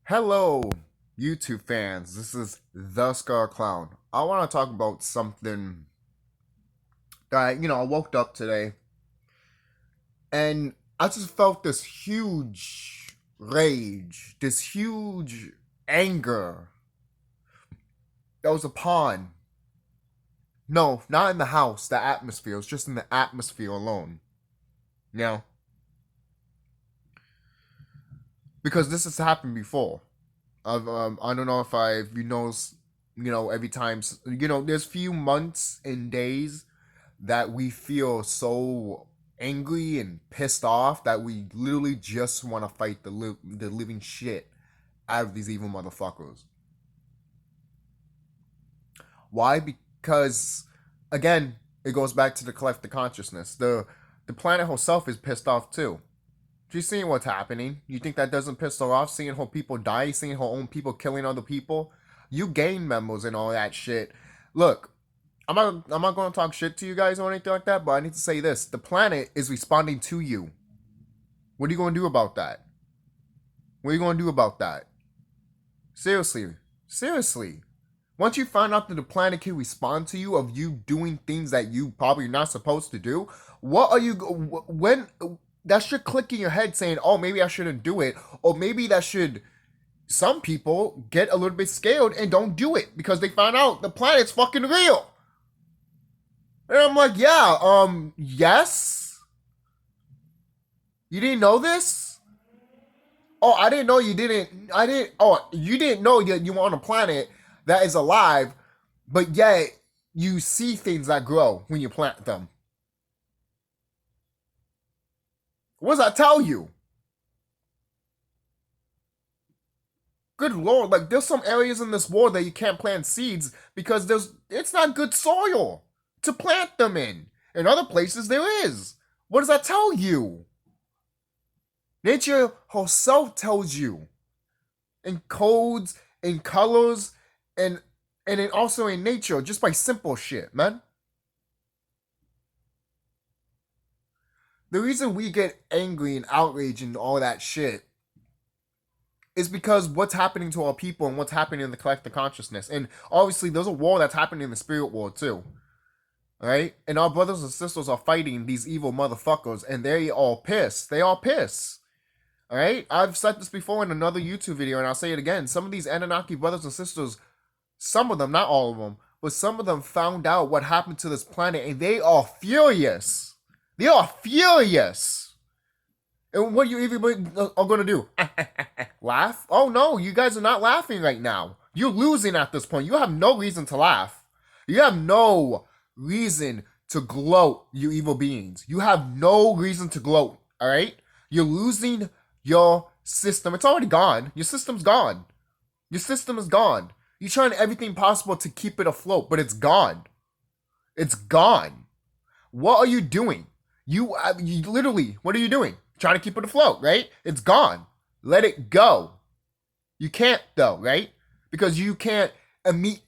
Hello, YouTube fans. This is TheSkullKlown. I want to talk about something that, I woke up today and I just felt this huge rage, this huge anger that was upon. No, not in the house, the atmosphere. It was just in the atmosphere alone. You know? Because this has happened before. I don't know if you noticed, every time, there's few months and days that we feel so angry and pissed off that we literally just want to fight the living shit out of these evil motherfuckers. Why? Because, again, it goes back to the collective consciousness. The planet herself is pissed off too. She's seeing what's happening. You think that doesn't piss her off? Seeing her people die, seeing her own people killing other people? You gain memos and all that shit. Look, I'm not going to talk shit to you guys or anything like that, but I need to say this. The planet is responding to you. What are you going to do about that? What are you going to do about that? Seriously. Seriously. Once you find out that the planet can respond to you of you doing things that you probably not supposed to do, what are you... When... That should click in your head saying, oh, maybe I shouldn't do it. Or maybe that should... Some people get a little bit scared and don't do it because they find out the planet's fucking real. And I'm like, yeah, yes? You didn't know this? Oh, I didn't know you didn't... you didn't know that you were on a planet that is alive, but yet you see things that grow when you plant them. What does that tell you? Good lord, like there's some areas in this world that you can't plant seeds because it's not good soil to plant them in. In other places there is. What does that tell you? Nature herself tells you. In codes, in colors, and also in nature, just by simple shit, man. The reason we get angry and outraged and all that shit is because what's happening to our people and what's happening in the collective consciousness. And obviously, there's a war that's happening in the spirit world, too. Right? And our brothers and sisters are fighting these evil motherfuckers, and they all pissed. They all pissed. Alright? I've said this before in another YouTube video, and I'll say it again. Some of these Anunnaki brothers and sisters, some of them, not all of them, but some of them found out what happened to this planet, and they are furious. They are furious. And what you even are going to do? Laugh? Oh no, you guys are not laughing right now. You're losing at this point. You have no reason to laugh. You have no reason to gloat, you evil beings. You have no reason to gloat, alright? You're losing your system. It's already gone. Your system's gone. Your system is gone. You're trying everything possible to keep it afloat, but it's gone. It's gone. What are you doing? You literally, what are you doing? Trying to keep it afloat, right? It's gone. Let it go. You can't though, right? Because you can't admit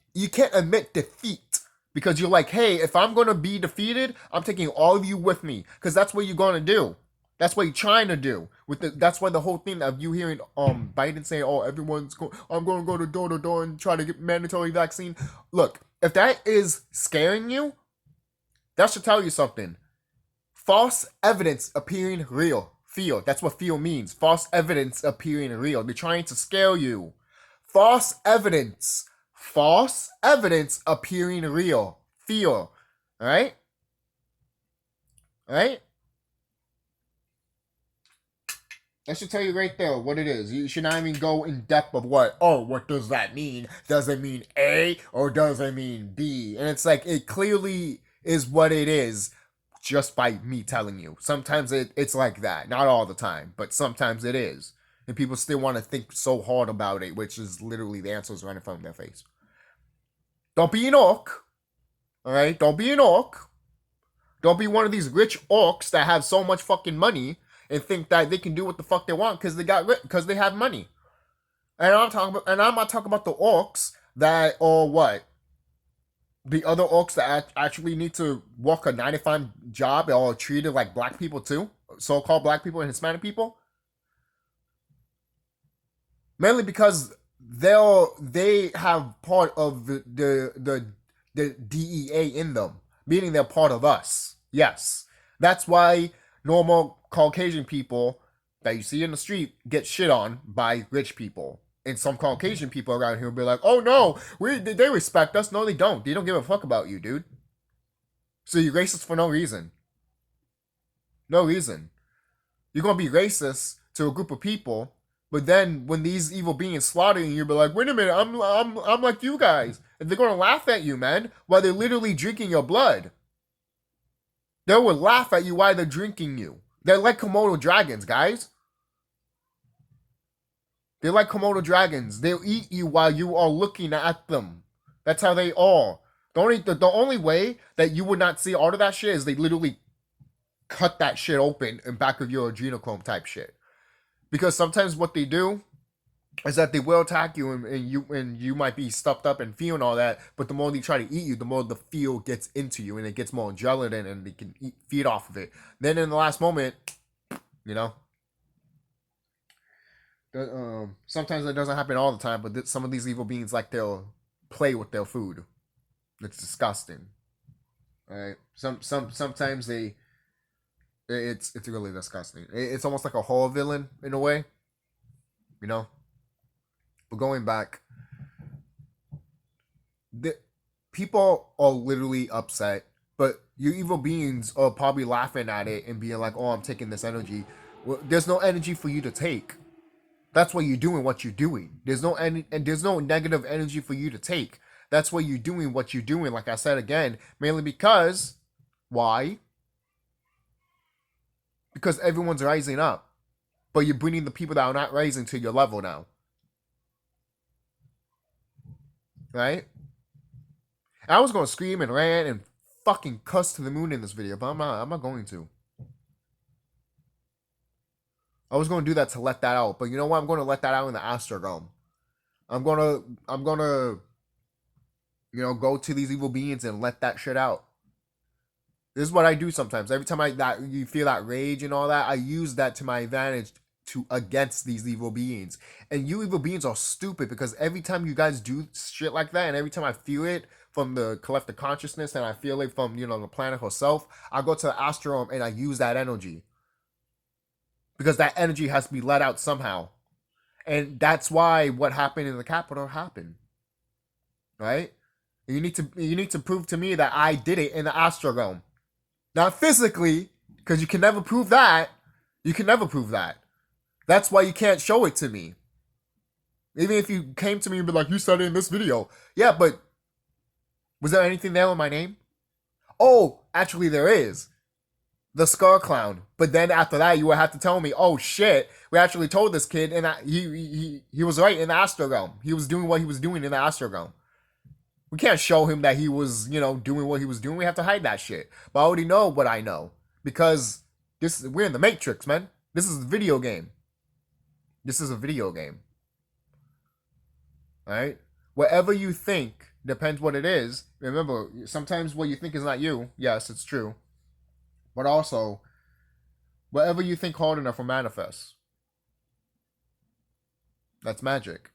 defeat. Because you're like, hey, if I'm gonna be defeated, I'm taking all of you with me. Because that's what you're gonna do. That's what you're trying to do. That's why the whole thing of you hearing Biden saying, oh, I'm gonna go door to door and try to get mandatory vaccine. Look, if that is scaring you, that should tell you something. False evidence appearing real. Fear. That's what fear means. False evidence appearing real. They're trying to scare you. False evidence. False evidence appearing real. Fear. Alright? Alright? That should tell you right there what it is. You should not even go in depth of what, oh, what does that mean? Does it mean A or does it mean B? And it's like, it clearly is what it is. Just by me telling you. Sometimes it's like that. Not all the time, but sometimes it is. And people still want to think so hard about it, which is literally the answers right in front of their face. Don't be an orc. Alright? Don't be an orc. Don't be one of these rich orcs that have so much fucking money and think that they can do what the fuck they want because they have money. And I'm not talking about the orcs that, or what? The other orcs that actually need to work a 9-to-5 job are treated like black people too? So-called black people and Hispanic people? Mainly because they have part of the DEA in them, meaning they're part of us. Yes, that's why normal Caucasian people that you see in the street get shit on by rich people. And some Caucasian people around here will be like, "Oh no, they respect us." No, they don't. They don't give a fuck about you, dude. So you're racist for no reason. No reason. You're gonna be racist to a group of people, but then when these evil beings slaughter you, you'll be like, "Wait a minute, I'm like you guys," and they're gonna laugh at you, man, while they're literally drinking your blood. They will laugh at you while they're drinking you. They're like Komodo dragons, guys. They're like Komodo dragons. They'll eat you while you are looking at them. That's how they are. The only way that you would not see all of that shit is they literally cut that shit open in back of your adrenochrome type shit. Because sometimes what they do is that they will attack you and you might be stuffed up and feeling all that, but the more they try to eat you, the more the feel gets into you and it gets more gelatin and they can feed off of it. Then in the last moment, you know, sometimes it doesn't happen all the time, but some of these evil beings like they'll play with their food. It's disgusting. All right, sometimes it's really disgusting. It's almost like a horror villain in a way, you know. But going back, the people are literally upset, but you evil beings are probably laughing at it and being like, "Oh, I'm taking this energy." Well, there's no energy for you to take. That's why you're doing what you're doing. There's no negative energy for you to take. That's why you're doing what you're doing. Like I said again, mainly because why? Because everyone's rising up, but you're bringing the people that are not rising to your level now, right? And I was gonna scream and rant and fucking cuss to the moon in this video, but I'm not. I'm not going to. I was gonna do that to let that out, but you know what? I'm gonna let that out in the Astro Realm. I'm gonna, go to these evil beings and let that shit out. This is what I do sometimes. Every time you feel that rage and all that, I use that to my advantage to against these evil beings. And you evil beings are stupid because every time you guys do shit like that, and every time I feel it from the collective consciousness and I feel it from the planet herself, I go to the Astro Realm and I use that energy because that energy has to be let out somehow. And that's why what happened in the Capitol happened. Right? You need to prove to me that I did it in the Astro Realm. Not physically, because you can never prove that. You can never prove that. That's why you can't show it to me. Even if you came to me and be like, "You said it in this video." Yeah, but was there anything there with my name? Oh, actually there is. TheSkullKlown. But then after that, you would have to tell me, "Oh shit, we actually told this kid, and he was right in the Astro Realm. He was doing what he was doing in the Astro Realm." We can't show him that he was, doing what he was doing. We have to hide that shit. But I already know what I know because we're in the Matrix, man. This is a video game. This is a video game. All right? Whatever you think depends what it is. Remember, sometimes what you think is not you. Yes, it's true. But also, whatever you think hard enough will manifest. That's magic.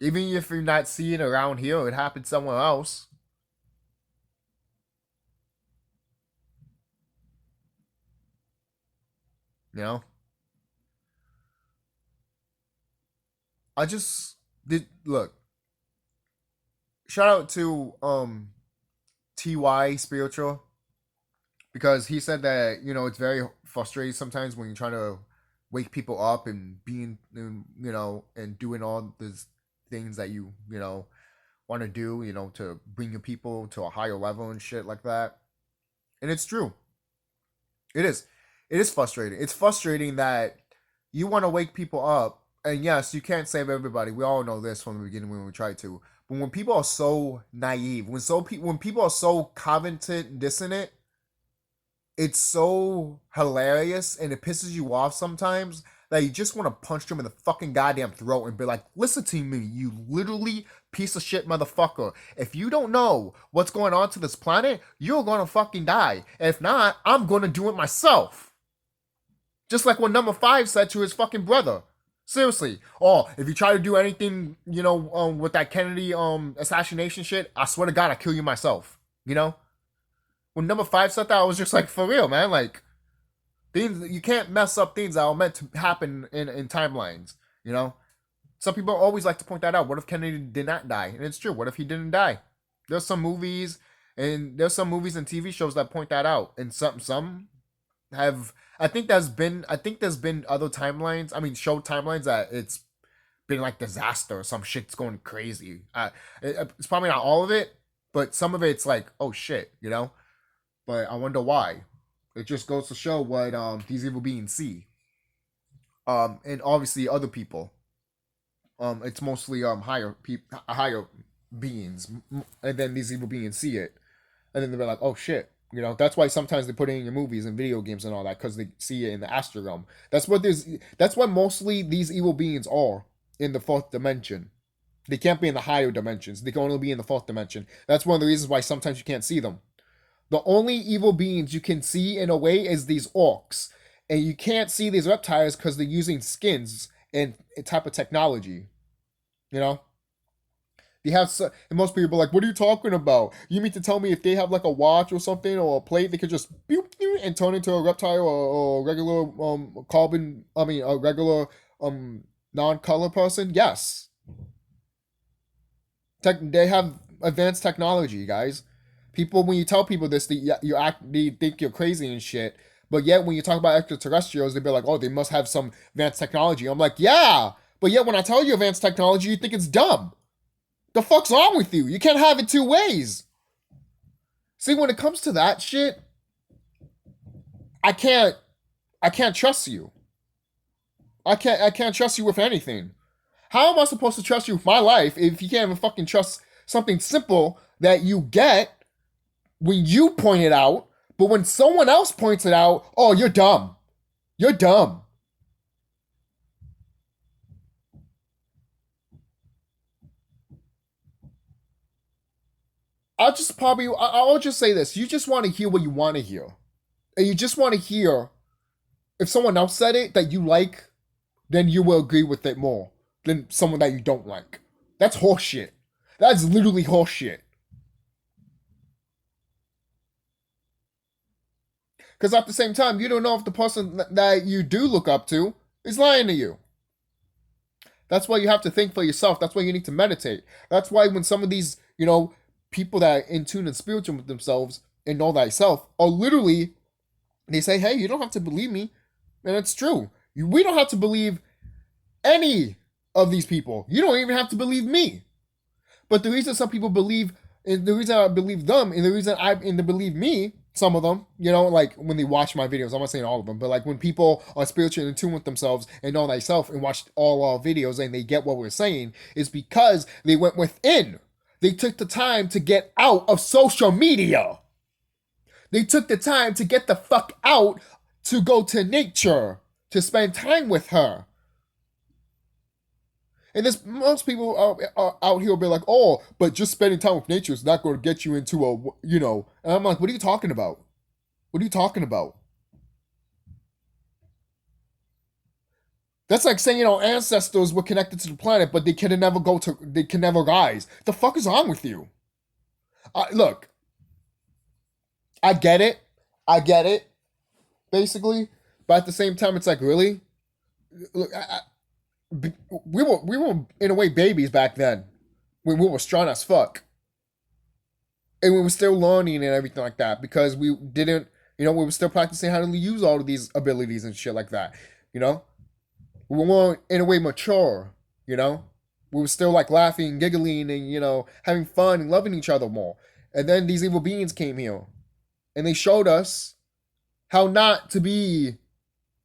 Even if you're not seeing it around here, it happened somewhere else. You know? I just did look. Shout out to TY Spiritual because he said that, it's very frustrating sometimes when you're trying to wake people up and being and doing all these things that you want to do, to bring your people to a higher level and shit like that. And it's true. It is. It is frustrating. It's frustrating that you want to wake people up, and yes, you can't save everybody. We all know this from the beginning when we try to. But when people are so naive, when people are so cognitive dissonant, it's so hilarious and it pisses you off sometimes that you just want to punch them in the fucking goddamn throat and be like, "Listen to me, you literally piece of shit motherfucker. If you don't know what's going on to this planet, you're gonna fucking die. If not, I'm gonna do it myself." Just like what number 5 said to his fucking brother. Seriously. Oh, if you try to do anything, with that Kennedy assassination shit, I swear to God, I'll kill you myself. You know? When number 5 said that, I was just like, for real, man. Like, things you can't mess up things that are meant to happen in timelines. You know? Some people always like to point that out. What if Kennedy did not die? And it's true. What if he didn't die? There's some movies and TV shows that point that out. And some have I think there's been other timelines. I mean, show timelines that it's been like disaster or some shit's going crazy. It's probably not all of it, but some of it's like, oh shit, But I wonder why. It just goes to show what these evil beings see. And obviously other people. It's mostly higher beings, and then these evil beings see it, and then they're like, oh shit. That's why sometimes they put it in your movies and video games and all that, because they see it in the astral realm. That's what mostly these evil beings are in the fourth dimension. They can't be in the higher dimensions. They can only be in the fourth dimension. That's one of the reasons why sometimes you can't see them. The only evil beings you can see in a way is these orcs. And you can't see these reptiles because they're using skins and a type of technology. They have and most people are like, what are you talking about? You mean to tell me if they have like a watch or something or a plate, they could just boop, and turn into a reptile or regular a regular non-color person? Yes. They have advanced technology, guys. People, when you tell people this, they think you're crazy and shit. But yet, when you talk about extraterrestrials, they be like, oh, they must have some advanced technology. I'm like, yeah. But yet, when I tell you advanced technology, you think it's dumb. The fuck's wrong with you? You can't have it two ways. See, when it comes to that shit, I can't trust you. I can't trust you with anything. How am I supposed to trust you with my life if you can't even fucking trust something simple that you get when you point it out, but when someone else points it out, oh, you're dumb. You're dumb. I'll just say this. You just want to hear what you want to hear. And you just want to hear, if someone else said it that you like, then you will agree with it more than someone that you don't like. That's horseshit. That's literally horseshit. Because at the same time, you don't know if the person that you do look up to is lying to you. That's why you have to think for yourself. That's why you need to meditate. That's why when some of these, people that are in tune and spiritual with themselves and know thyself are literally, they say, hey, you don't have to believe me. And it's true. We don't have to believe any of these people. You don't even have to believe me. But the reason some people believe, and the reason I believe them, and the reason they believe me, some of them, like when they watch my videos, I'm not saying all of them, but like when people are spiritually in tune with themselves and know thyself and watch all our videos and they get what we're saying, is because they went within. They took the time to get out of social media. They took the time to get the fuck out, to go to nature, to spend time with her. And most people are out here will be like, oh, but just spending time with nature is not going to get you into a, And I'm like, what are you talking about? What are you talking about? That's like saying our ancestors were connected to the planet, but they can never rise. The fuck is wrong with you? Look, I get it, basically, but at the same time, it's like, really? Look, we were in a way babies back then, when we were strong as fuck, and we were still learning and everything like that, because we didn't, we were still practicing how to use all of these abilities and shit like that. We weren't in a way mature. We were still like laughing, giggling, and having fun and loving each other more. And then these evil beings came here, and they showed us how not to be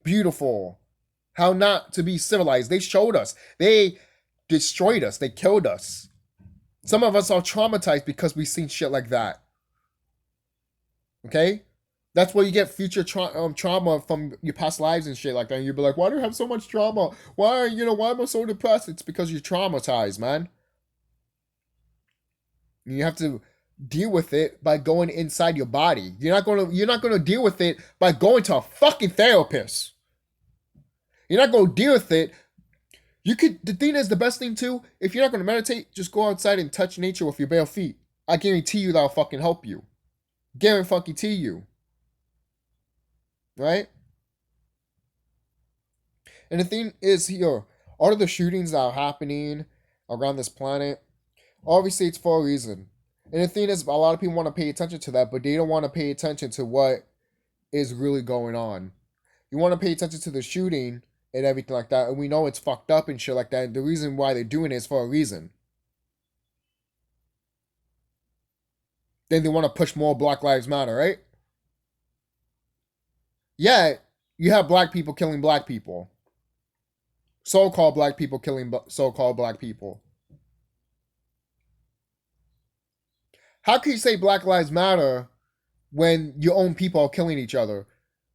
beautiful, how not to be civilized. They showed us. They destroyed us. They killed us. Some of us are traumatized because we've seen shit like that. Okay? That's where you get future trauma from your past lives and shit like that. And you'll be like, why do you have so much trauma? Why am I so depressed? It's because you're traumatized, man. And you have to deal with it by going inside your body. You're not gonna deal with it by going to a fucking therapist. You're not gonna deal with it The thing is, the best thing too, if you're not going to meditate, just go outside and touch nature with your bare feet. I guarantee you that'll fucking help you. Guarantee you. Right? And the thing is here, all of the shootings that are happening around this planet, obviously it's for a reason. And the thing is, a lot of people want to pay attention to that, but they don't want to pay attention to what is really going on. You want to pay attention to the shooting and everything like that, and we know it's fucked up and shit like that. And the reason why they're doing it is for a reason. Then they want to push more Black Lives Matter, right? Yeah, you have black people killing black people. So-called black people killing so-called black people. How can you say Black Lives Matter when your own people are killing each other?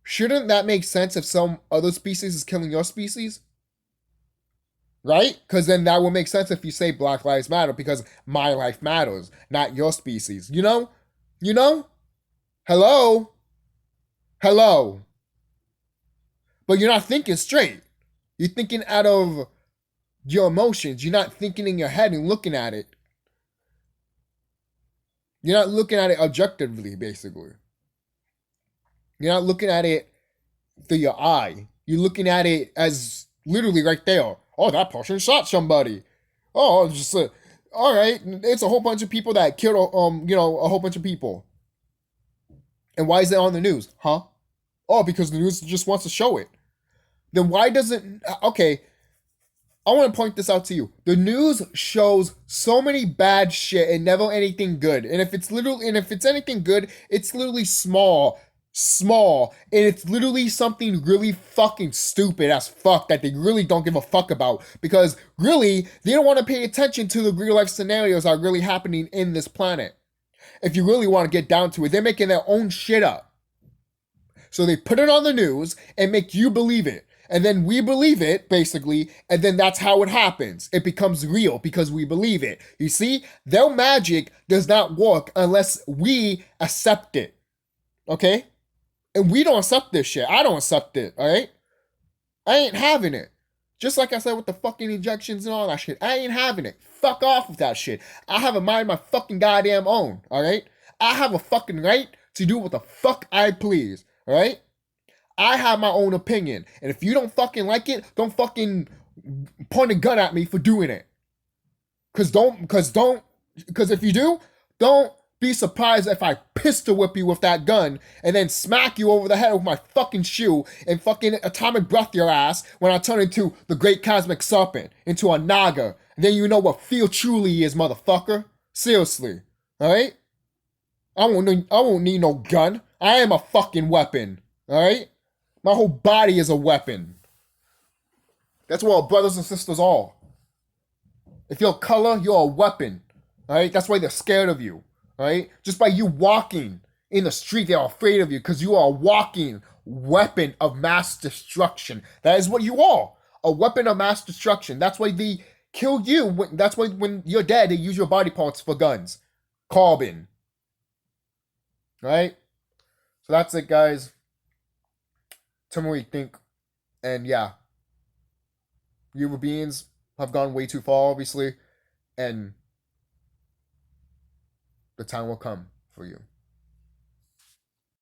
Shouldn't that make sense if some other species is killing your species? Right? Because then that would make sense if you say Black Lives Matter, because my life matters, not your species. You know? You know? Hello? Hello? But you're not thinking straight. You're thinking out of your emotions. You're not thinking in your head and looking at it. You're not looking at it objectively, basically. You're not looking at it through your eye. You're looking at it as literally right there. Oh, that person shot somebody. Oh, just all right. It's a whole bunch of people that killed a whole bunch of people. And why is it on the news? Huh? Oh, because the news just wants to show it. Then why doesn't okay? I want to point this out to you. The news shows so many bad shit and never anything good. And if it's anything good, it's literally small, and it's literally something really fucking stupid as fuck that they really don't give a fuck about, because really they don't want to pay attention to the real life scenarios that are really happening in this planet. If you really want to get down to it, they're making their own shit up. So they put it on the news and make you believe it. And then we believe it, basically, and then that's how it happens. It becomes real because we believe it. You see, their magic does not work unless we accept it. Okay? And we don't accept this shit. I don't accept it, alright? I ain't having it. Just like I said with the fucking injections and all that shit. I ain't having it. Fuck off with that shit. I have a mind my fucking goddamn own, alright? I have a fucking right to do what the fuck I please, alright? I have my own opinion. And if you don't fucking like it, don't fucking point a gun at me for doing it. Cause if you do, don't be surprised if I pistol whip you with that gun and then smack you over the head with my fucking shoe and fucking atomic breath your ass when I turn into the great cosmic serpent, into a naga. And then you know what feel truly is, motherfucker. Seriously. Alright? I won't need no gun. I am a fucking weapon. Alright? My whole body is a weapon. That's what our brothers and sisters are. If you're a color, you're a weapon. Alright? That's why they're scared of you. Alright? Just by you walking in the street, they're afraid of you because you are a walking weapon of mass destruction. That is what you are. A weapon of mass destruction. That's why they kill you. That's why when you're dead, they use your body parts for guns. Carbon. Right? So that's it, guys. Tell me what you think. And yeah, human beings have gone way too far, obviously, and the time will come for you.